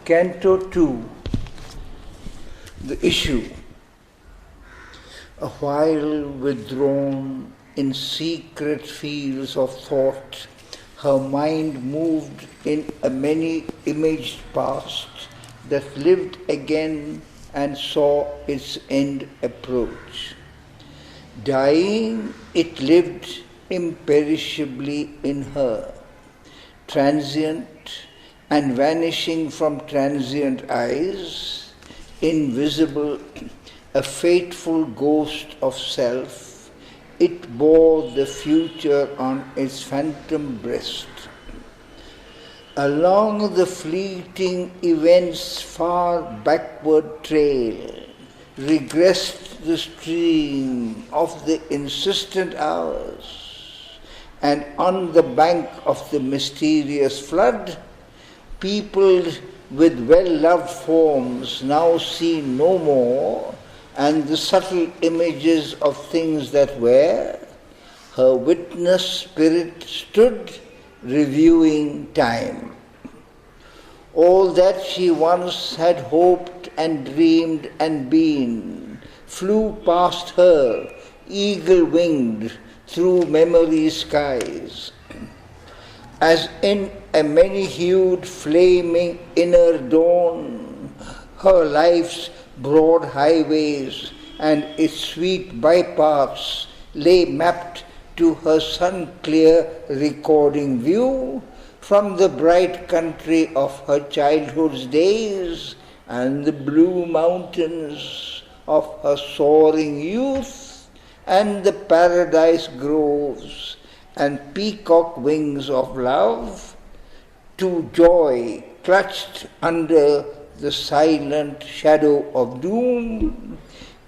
Canto 2, the issue. A while withdrawn in secret fields of thought, her mind moved in a many-imaged past that lived again and saw its end approach. Dying, it lived imperishably in her, transient and vanishing from transient eyes, invisible, a fateful ghost of self, it bore the future on its phantom breast. Along the fleeting events' far backward trail, regressed the stream of the insistent hours, and on the bank of the mysterious flood, peopled with well-loved forms now seen no more, and the subtle images of things that were, her witness spirit stood reviewing time. All that she once had hoped and dreamed and been flew past her, eagle-winged, through memory's skies. As in a many-hued, flaming inner dawn, her life's broad highways and its sweet bypaths lay mapped to her sun-clear recording view from the bright country of her childhood's days and the blue mountains of her soaring youth and the paradise groves and peacock wings of love, to joy clutched under the silent shadow of doom,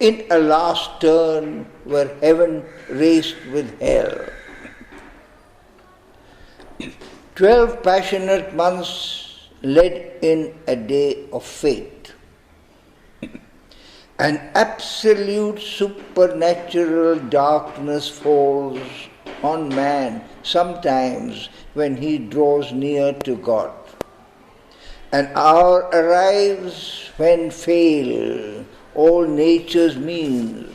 in a last turn where heaven raced with hell. 12 passionate months led in a day of fate. An absolute supernatural darkness falls on man sometimes when he draws near to God. An hour arrives when fail all nature's means.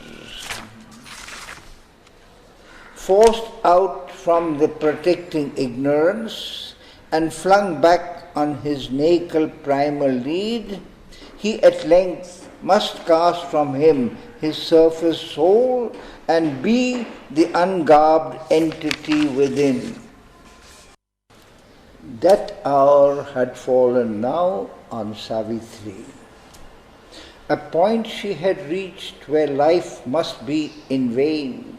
Forced out from the protecting ignorance and flung back on his nacal primal need, he at length must cast from him his surface soul and be the ungarbed entity within. That hour had fallen now on Savitri, a point she had reached where life must be in vain,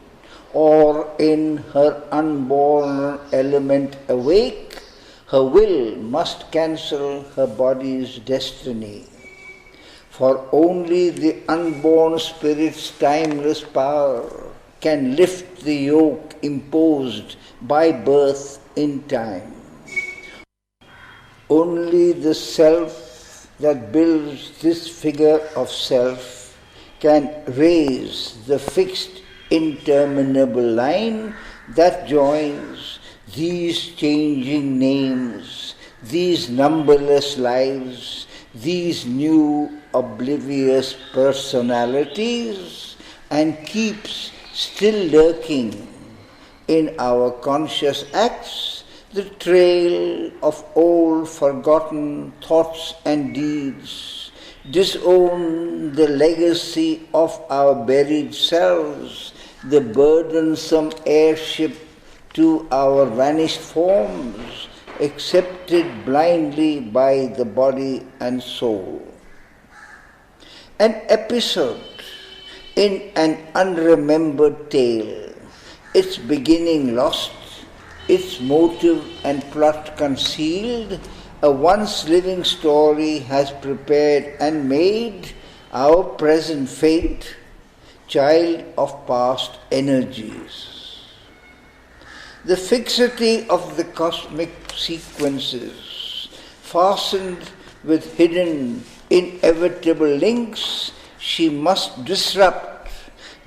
or in her unborn element awake, her will must cancel her body's destiny. For only the unborn spirit's timeless power can lift the yoke imposed by birth in time. Only the self that builds this figure of self can raise the fixed interminable line that joins these changing names, these numberless lives, these new oblivious personalities, and keeps still lurking in our conscious acts the trail of old forgotten thoughts and deeds, disown the legacy of our buried selves, the burdensome heirship to our vanished forms, accepted blindly by the body and soul. An episode in an unremembered tale, its beginning lost, its motive and plot concealed, a once living story has prepared and made our present fate, child of past energies. The fixity of the cosmic sequences, fastened with hidden, inevitable links, she must disrupt,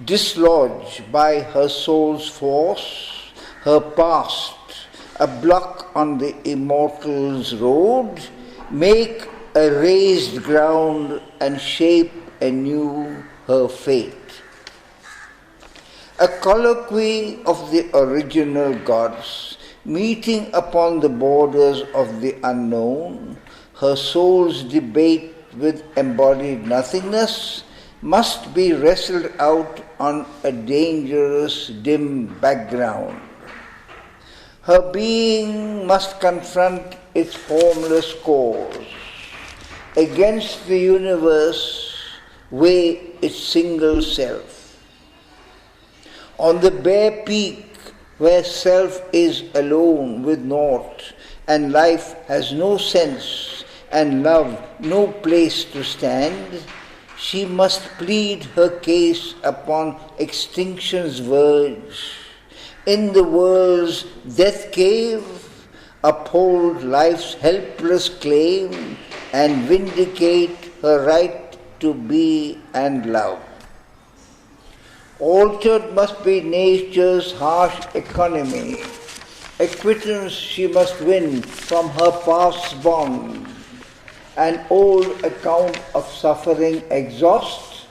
dislodge by her soul's force, her past, a block on the immortal's road, make a raised ground and shape anew her fate. A colloquy of the original gods, meeting upon the borders of the unknown, her soul's debate with embodied nothingness, must be wrestled out on a dangerous, dim background. Her being must confront its formless cause. Against the universe weigh its single self. On the bare peak where self is alone with naught, and life has no sense, and love no place to stand, she must plead her case upon extinction's verge. In the world's death cave, uphold life's helpless claim and vindicate her right to be and love. Altered must be nature's harsh economy. Acquittance she must win from her past's bond. An old account of suffering exhaust,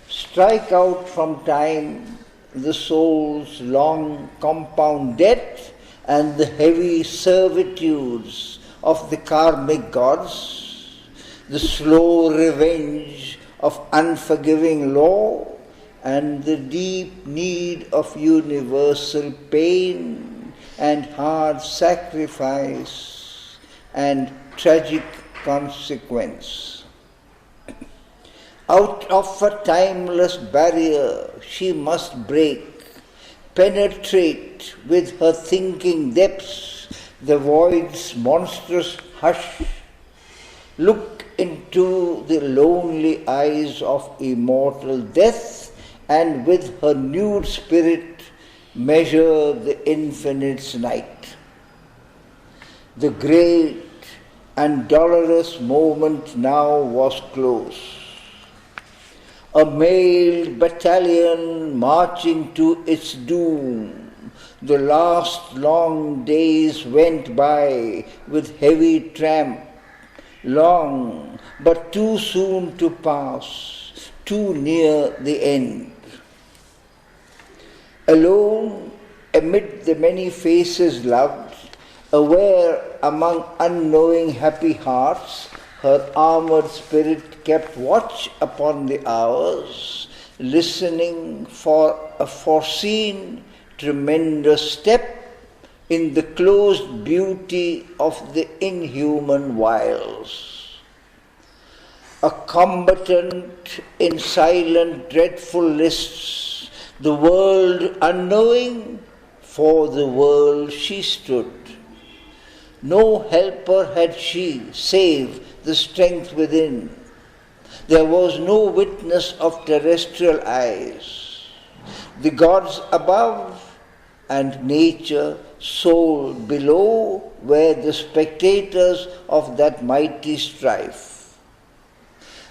strike out from time the soul's long compound debt and the heavy servitudes of the karmic gods, the slow revenge of unforgiving law, and the deep need of universal pain and hard sacrifice and tragic consequence. Out of a timeless barrier she must break, penetrate with her thinking depths the void's monstrous hush, look into the lonely eyes of immortal death, and with her nude spirit measure the infinite's night. The great and dolorous moment now was close. A mailed battalion marching to its doom. The last long days went by with heavy tramp, long but too soon to pass, too near the end. Alone, amid the many faces loved, aware among unknowing happy hearts, her armored spirit kept watch upon the hours, listening for a foreseen tremendous step in the closed beauty of the inhuman wiles. A combatant in silent dreadful lists, the world unknowing, for the world she stood. No helper had she, save the strength within. There was no witness of terrestrial eyes. The gods above and nature, soul below, were the spectators of that mighty strife.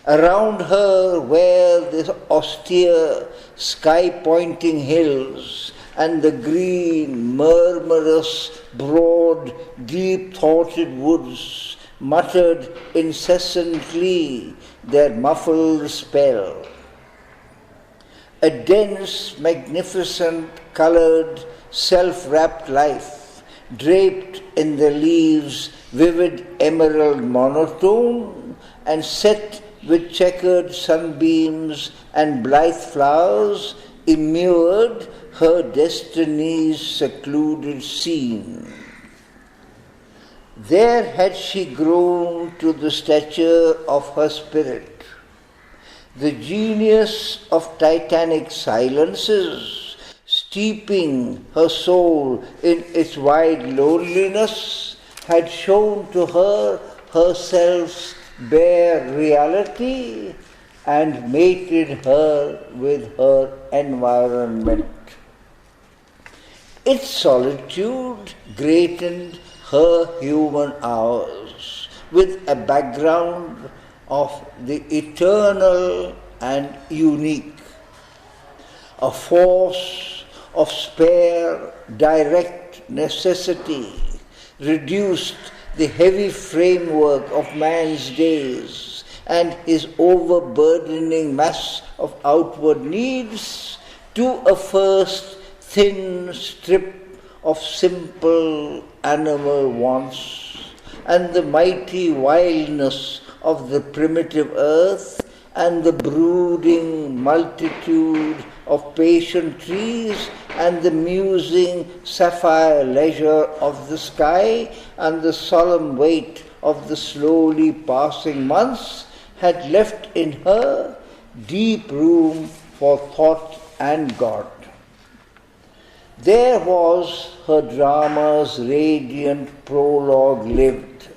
Around her were the austere, sky-pointing hills, and the green, murmurous, broad, deep-thoughted woods muttered incessantly their muffled spell. A dense, magnificent, coloured, self-wrapped life, draped in the leaves' vivid emerald monotone, and set with checkered sunbeams and blithe flowers, immured her destiny's secluded scene. There had she grown to the stature of her spirit. The genius of titanic silences, steeping her soul in its wide loneliness, had shown to her herself's bare reality and mated her with her environment. Its solitude greatened her human hours with a background of the eternal and unique, a force of spare, direct necessity, reduced the heavy framework of man's days and his overburdening mass of outward needs to a first thin strip of simple animal wants, and the mighty wildness of the primitive earth, and the brooding multitude of patient trees, and the musing sapphire leisure of the sky, and the solemn weight of the slowly passing months, had left in her deep room for thought and God. There was her drama's radiant prologue lived,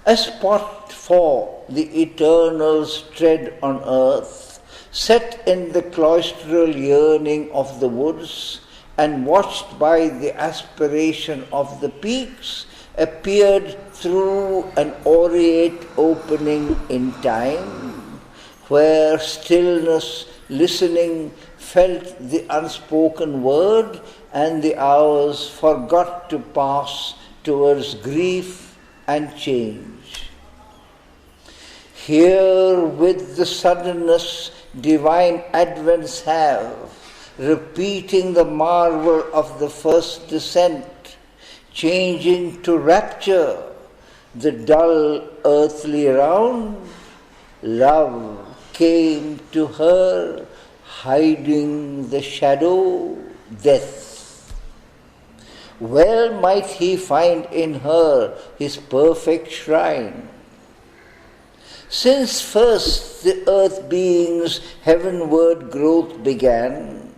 a spot for the eternal's tread on earth, set in the cloistral yearning of the woods, and watched by the aspiration of the peaks, appeared through an aureate opening in time, where stillness listening felt the unspoken word, and the hours forgot to pass towards grief and change. Here with the suddenness divine advents have, repeating the marvel of the first descent, changing to rapture the dull earthly round, love came to her, hiding the shadow, death. Well might he find in her his perfect shrine. Since first the earth being's heavenward growth began,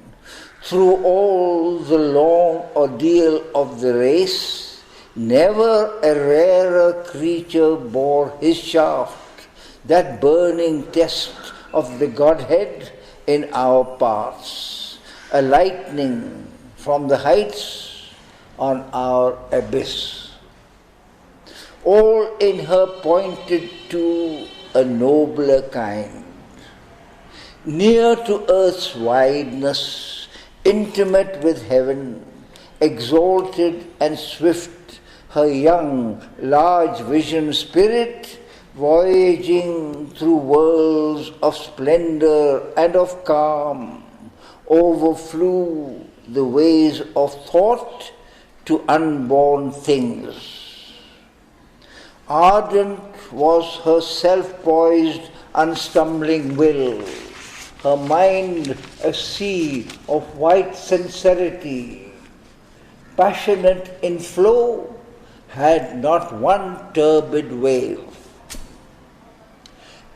through all the long ordeal of the race, never a rarer creature bore his shaft, that burning test of the Godhead in our paths, a lightning from the heights on our abyss. All in her pointed to a nobler kind, near to earth's wideness, intimate with heaven, exalted and swift, her young, large-visioned spirit, voyaging through worlds of splendor and of calm, overflew the ways of thought to unborn things. Ardent was her self-poised, unstumbling will, her mind a sea of white sincerity, passionate in flow, had not one turbid wave.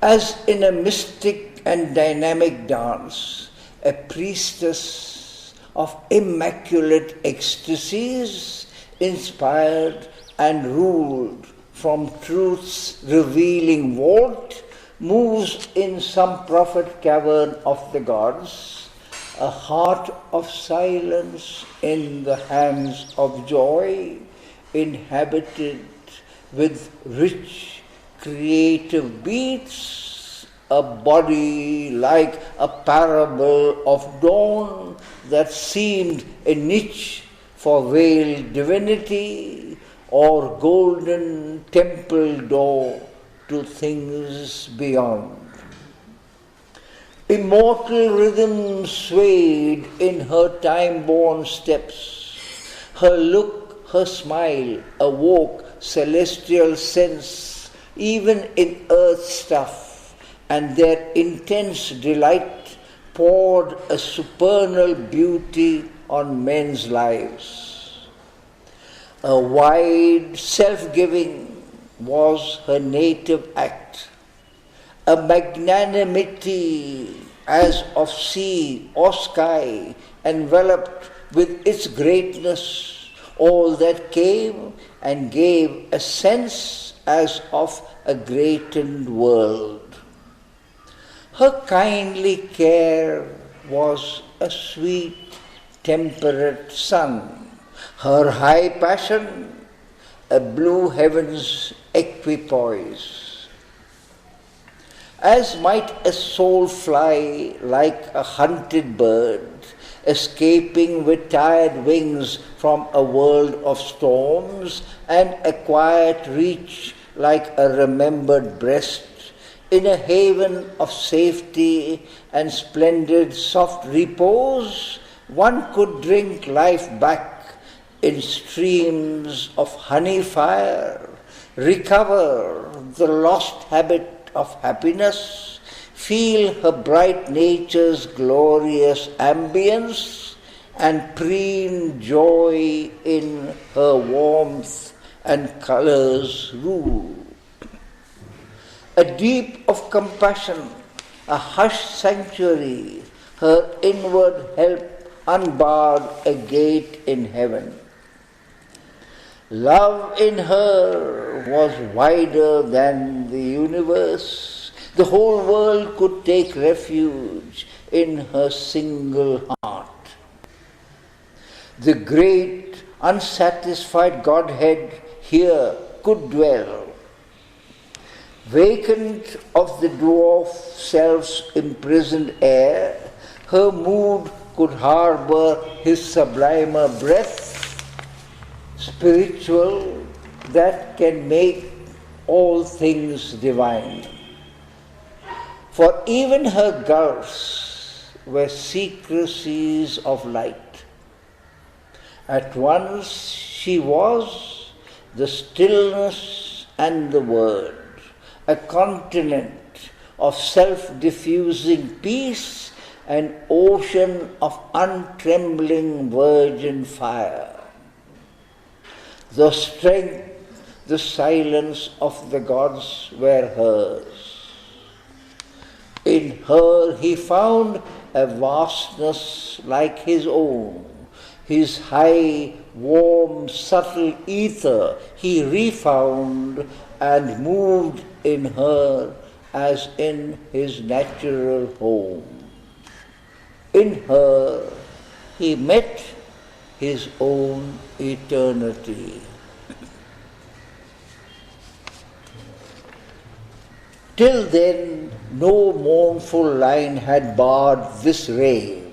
As in a mystic and dynamic dance, a priestess of immaculate ecstasies, inspired and ruled from truth's revealing vault, moves in some prophet cavern of the gods, a heart of silence in the hands of joy, inhabited with rich creative beats, a body like a parable of dawn that seemed a niche for veiled divinity, or golden temple door to things beyond. Immortal rhythm swayed in her time-born steps. Her look, her smile awoke celestial sense, even in earth stuff, and their intense delight poured a supernal beauty on men's lives. A wide self-giving was her native act, a magnanimity as of sea or sky, enveloped with its greatness all that came and gave a sense as of a greatened world. Her kindly care was a sweet, temperate sun, her high passion a blue heaven's equipoise. As might a soul fly like a hunted bird, escaping with tired wings from a world of storms, and a quiet reach like a remembered breast, in a haven of safety and splendid soft repose, one could drink life back in streams of honey fire, recover the lost habit of happiness, feel her bright nature's glorious ambience, and preen joy in her warmth and colours rule. A deep of compassion, a hushed sanctuary, her inward help unbarred a gate in heaven. Love in her was wider than the universe. The whole world could take refuge in her single heart. The great unsatisfied Godhead here could dwell. Vacant of the dwarf self's imprisoned air, her mood could harbour his sublimer breath, spiritual, that can make all things divine. For even her gulfs were secrecies of light. At once she was the stillness and the word, a continent of self-diffusing peace, an ocean of untrembling virgin fire. The strength, the silence of the gods were hers. In her he found a vastness like his own. His high, warm, subtle ether he refound and moved in her as in his natural home. In her he met his own eternity. Till then, no mournful line had barred this ray.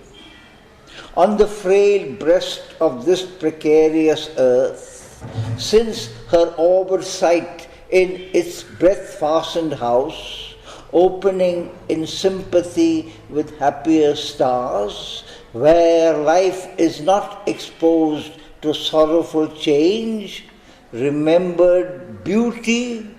On the frail breast of this precarious earth, since her orbed sight in its breath-fastened house, opening in sympathy with happier stars, where life is not exposed to sorrowful change, remembered beauty,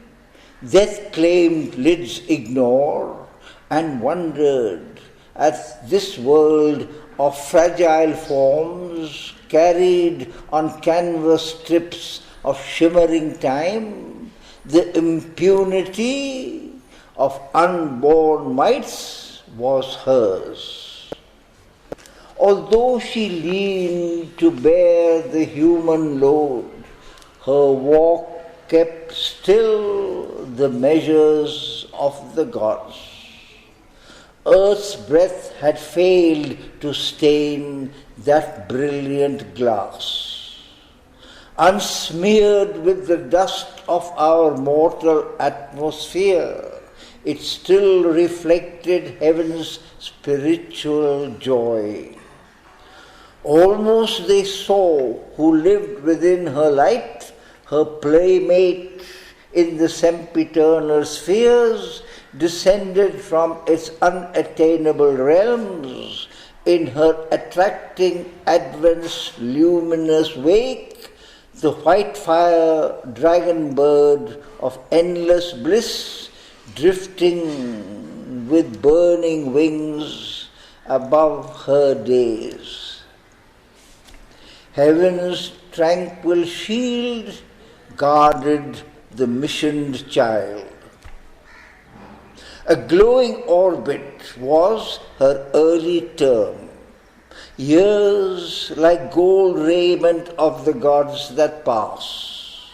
death claimed lids ignore, and wondered at this world of fragile forms carried on canvas strips of shimmering time, the impunity of unborn mites was hers. Although she leaned to bear the human load, her walk kept still the measures of the gods. Earth's breath had failed to stain that brilliant glass. Unsmeared with the dust of our mortal atmosphere, it still reflected heaven's spiritual joy. Almost they saw who lived within her light, her playmate in the sempiternal spheres, descended from its unattainable realms, in her attracting advent's luminous wake, the white fire dragon bird of endless bliss, drifting with burning wings above her days. Heaven's tranquil shield guarded the missioned child. A glowing orbit was her early term, years like gold raiment of the gods that pass.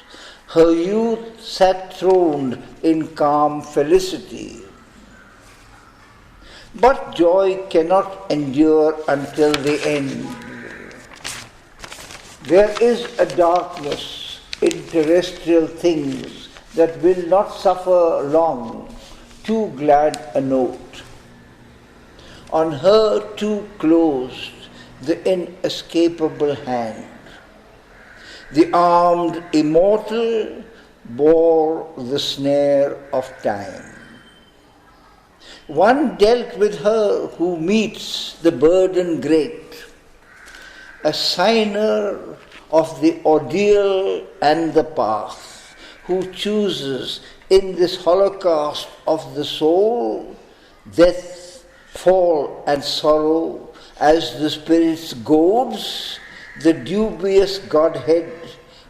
Her youth sat throned in calm felicity. But joy cannot endure until the end. There is a darkness in terrestrial things that will not suffer long, too glad a note. On her too closed, the inescapable hand. The armed immortal bore the snare of time. One dealt with her who meets the burden great, a signer of the ordeal and the path, who chooses in this holocaust of the soul death, fall and sorrow as the spirit's goads, the dubious Godhead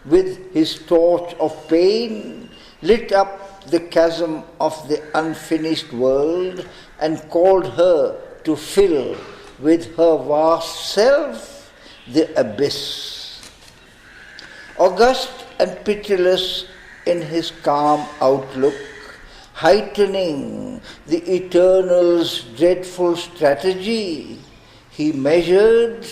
with his torch of pain lit up the chasm of the unfinished world and called her to fill with her vast self the abyss. August and pitiless in his calm outlook, heightening the eternal's dreadful strategy, he measured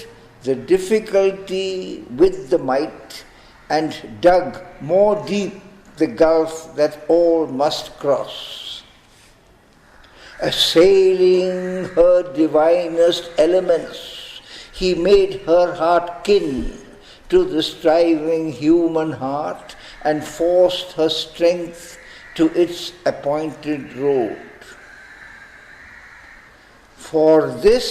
the difficulty with the might and dug more deep the gulf that all must cross. Assailing her divinest elements, he made her heart kin to the striving human heart and forced her strength to its appointed road. For this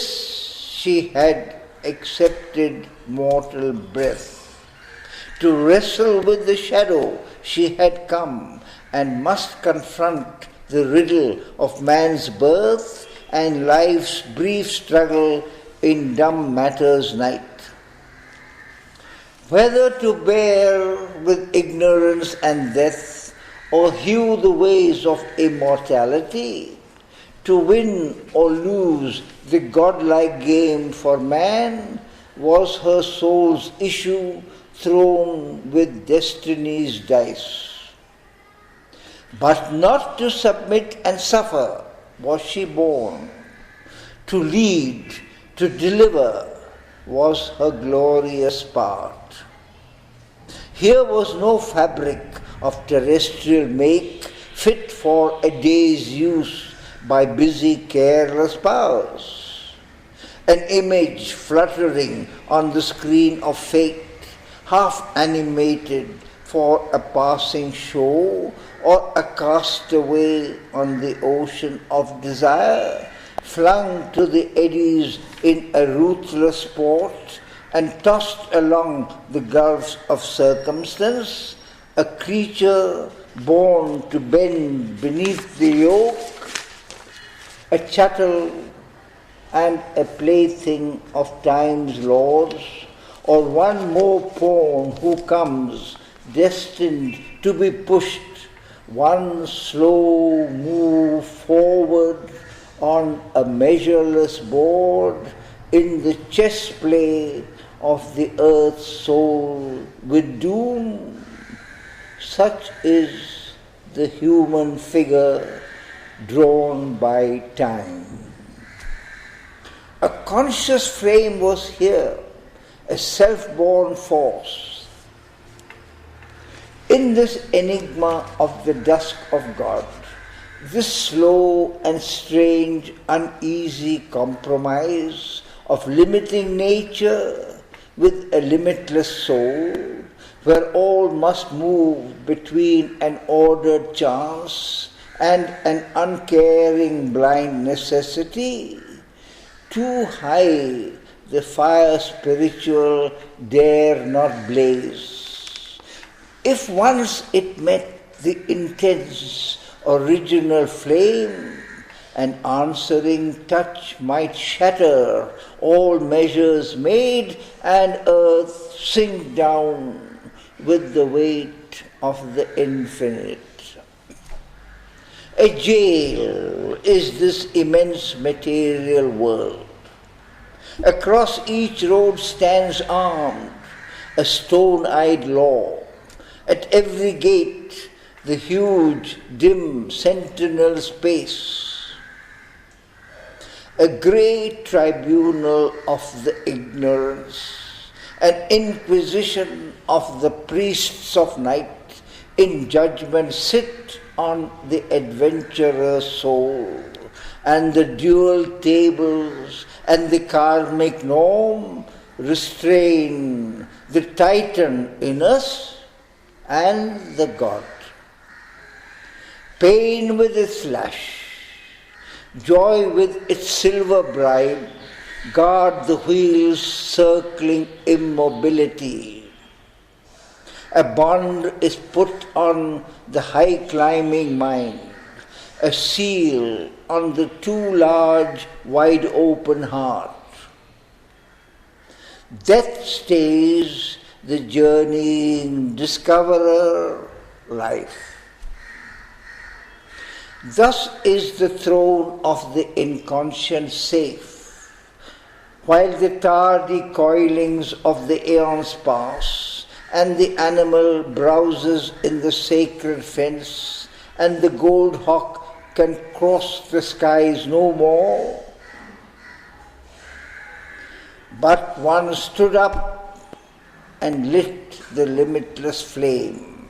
she had accepted mortal breath. To wrestle with the shadow she had come and must confront the riddle of man's birth and life's brief struggle in dumb matter's night. Whether to bear with ignorance and death or hew the ways of immortality, to win or lose the godlike game for man was her soul's issue thrown with destiny's dice. But not to submit and suffer was she born. To lead, to deliver was her glorious part. Here was no fabric of terrestrial make fit for a day's use by busy careless powers. An image fluttering on the screen of fate, half animated for a passing show or a castaway on the ocean of desire, flung to the eddies in a ruthless sport and tossed along the gulfs of circumstance, a creature born to bend beneath the yoke, a chattel and a plaything of time's lords, or one more pawn who comes destined to be pushed one slow move forward on a measureless board in the chess play of the earth's soul with doom. Such is the human figure drawn by time. A conscious frame was here, a self-born force. In this enigma of the dusk of God, this slow and strange, uneasy compromise of limiting nature with a limitless soul, where all must move between an ordered chance and an uncaring blind necessity, too high the fire spiritual dare not blaze. If once it met the intense original flame, an answering touch might shatter all measures made and earth sink down with the weight of the infinite. A jail is this immense material world. Across each road stands armed a stone-eyed law. At every gate the huge, dim sentinel space. A great tribunal of the ignorance, an inquisition of the priests of night in judgment sit on the adventurer's soul, and the dual tables and the karmic norm restrain the titan in us and the god. Pain with its lash, joy with its silver bride, guard the wheel's circling immobility. A bond is put on the high-climbing mind, a seal on the too large, wide-open heart. Death stays the journeying discoverer life. Thus is the throne of the inconscient safe, while the tardy coilings of the aeons pass, and the animal browses in the sacred fence, and the gold hawk can cross the skies no more. But one stood up and lit the limitless flame,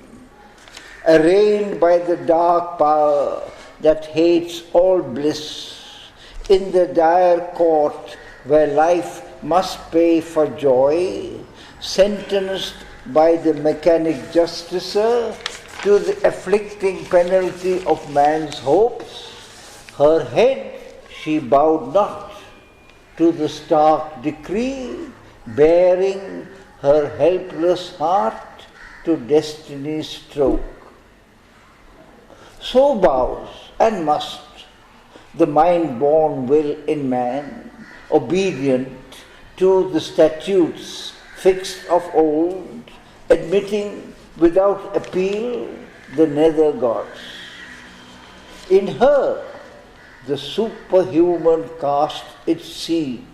arraigned by the dark power that hates all bliss, in the dire court where life must pay for joy, sentenced by the mechanic justicer to the afflicting penalty of man's hopes. Her head she bowed not to the stark decree, bearing her helpless heart to destiny's stroke. So bows and must the mind-born will in man, obedient to the statutes fixed of old, admitting without appeal the nether gods. In her the superhuman cast its seed,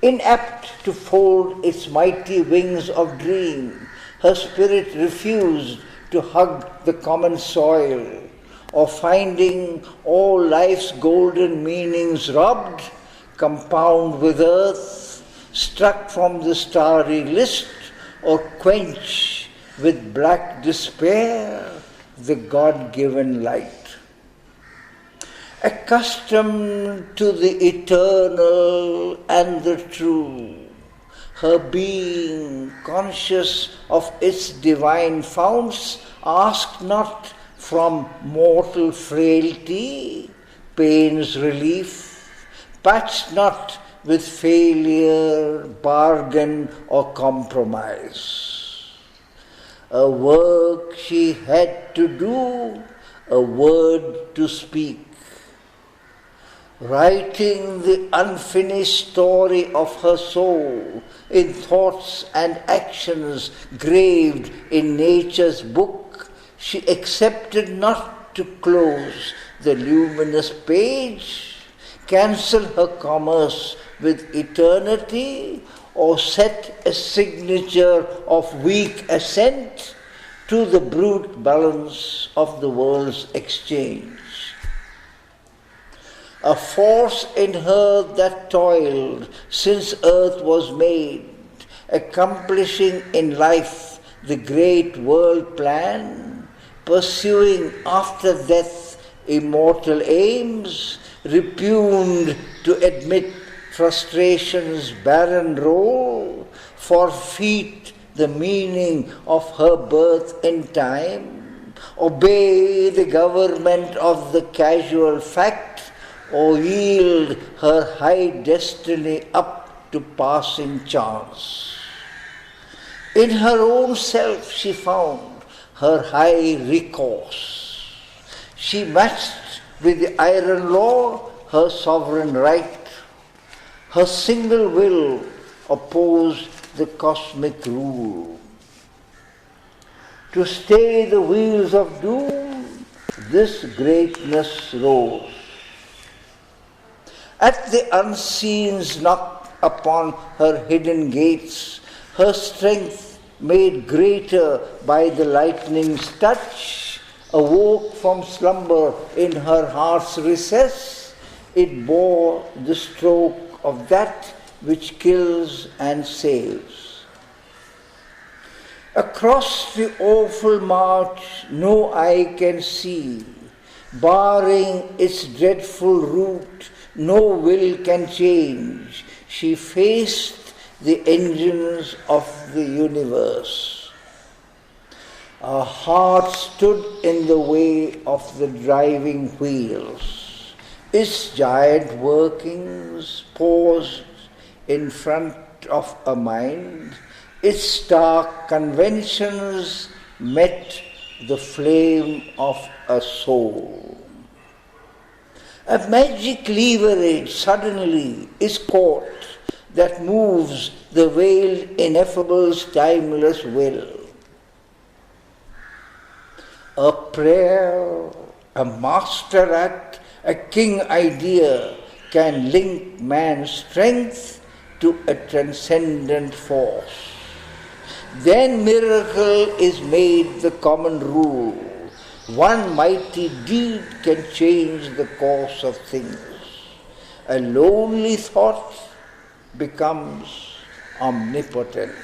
inapt to fold its mighty wings of dream. Her spirit refused to hug the common soil, or finding all life's golden meanings robbed, compound with earth, struck from the starry list, or quench with black despair the God-given light. Accustomed to the eternal and the true, her being conscious of its divine founts, asked not from mortal frailty pain's relief, patched not with failure, bargain, or compromise. A work she had to do, a word to speak, writing the unfinished story of her soul in thoughts and actions graved in nature's book. She accepted not to close the luminous page, cancel her commerce with eternity, or set a signature of weak assent to the brute balance of the world's exchange. A force in her that toiled since earth was made, accomplishing in life the great world plan, pursuing after death immortal aims, repugned to admit frustration's barren role, forfeit the meaning of her birth in time, obey the government of the casual fact, or yield her high destiny up to passing chance. In her own self she found her high recourse. She matched with the iron law her sovereign right. Her single will opposed the cosmic rule. To stay the wheels of doom, this greatness rose. At the unseen's knock upon her hidden gates, her strength made greater by the lightning's touch, awoke from slumber in her heart's recess. It bore the stroke of that which kills and saves. Across the awful march no eye can see, barring its dreadful route, no will can change. she faced the engines of the universe. Her heart stood in the way of the driving wheels. Its giant workings paused in front of a mind. Its stark conventions met the flame of a soul. A magic leverage suddenly is caught that moves the veiled ineffable's timeless will. A prayer, a master act, a king idea can link man's strength to a transcendent force. Then miracle is made the common rule. One mighty deed can change the course of things. A lonely thought becomes omnipotent.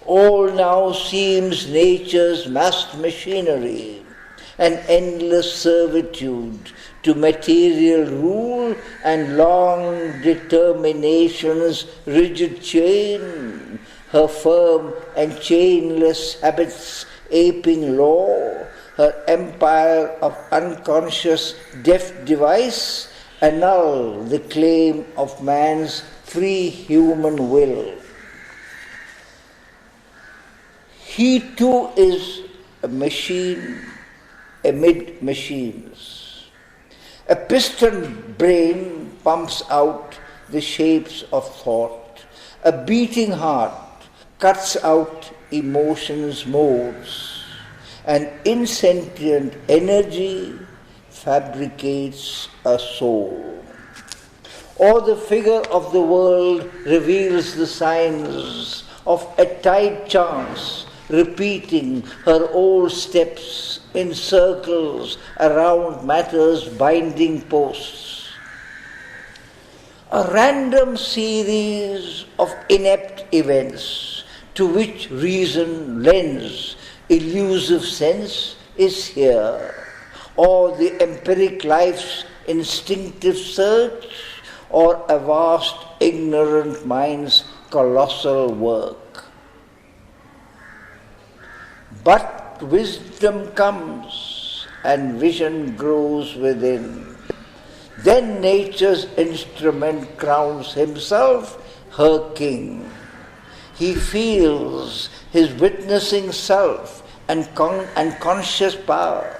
All now seems nature's massed machinery, an endless servitude to material rule and long determination's rigid chain, her firm and chainless habits aping law, her empire of unconscious deft device annul the claim of man's free human will. He too is a machine amid machines. A piston brain pumps out the shapes of thought. A beating heart cuts out emotions' modes. An insentient energy fabricates a soul. Or the figure of the world reveals the signs of a tied chance, repeating her old steps in circles around matter's binding posts. A random series of inept events to which reason lends elusive sense is here, or the empiric life's instinctive search, or a vast ignorant mind's colossal work. But wisdom comes and vision grows within. Then nature's instrument crowns himself her king. He feels his witnessing self and conscious power.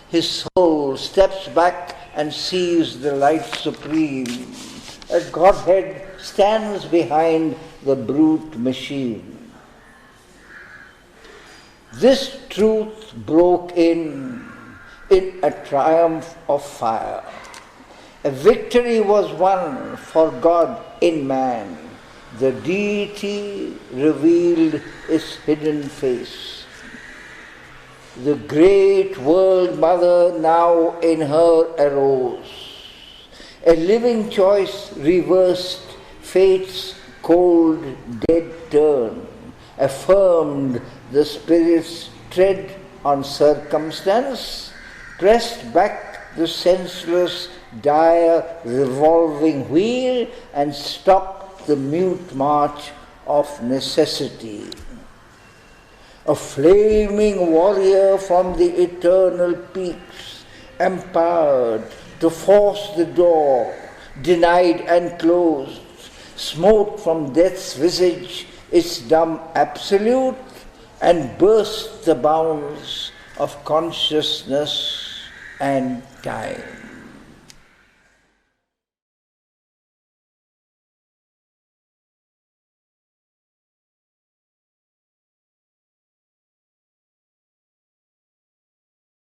His soul steps back and sees the light supreme. A Godhead stands behind the brute machine. This truth broke in a triumph of fire. A victory was won for God in man. The deity revealed its hidden face. The great world mother now in her arose. A living choice reversed fate's cold dead turn, affirmed the spirit's tread on circumstance, pressed back the senseless, dire, revolving wheel, and stopped the mute march of necessity. A flaming warrior from the eternal peaks, empowered to force the door, denied and closed, smote from death's visage its dumb absolute, and burst the bounds of consciousness and time.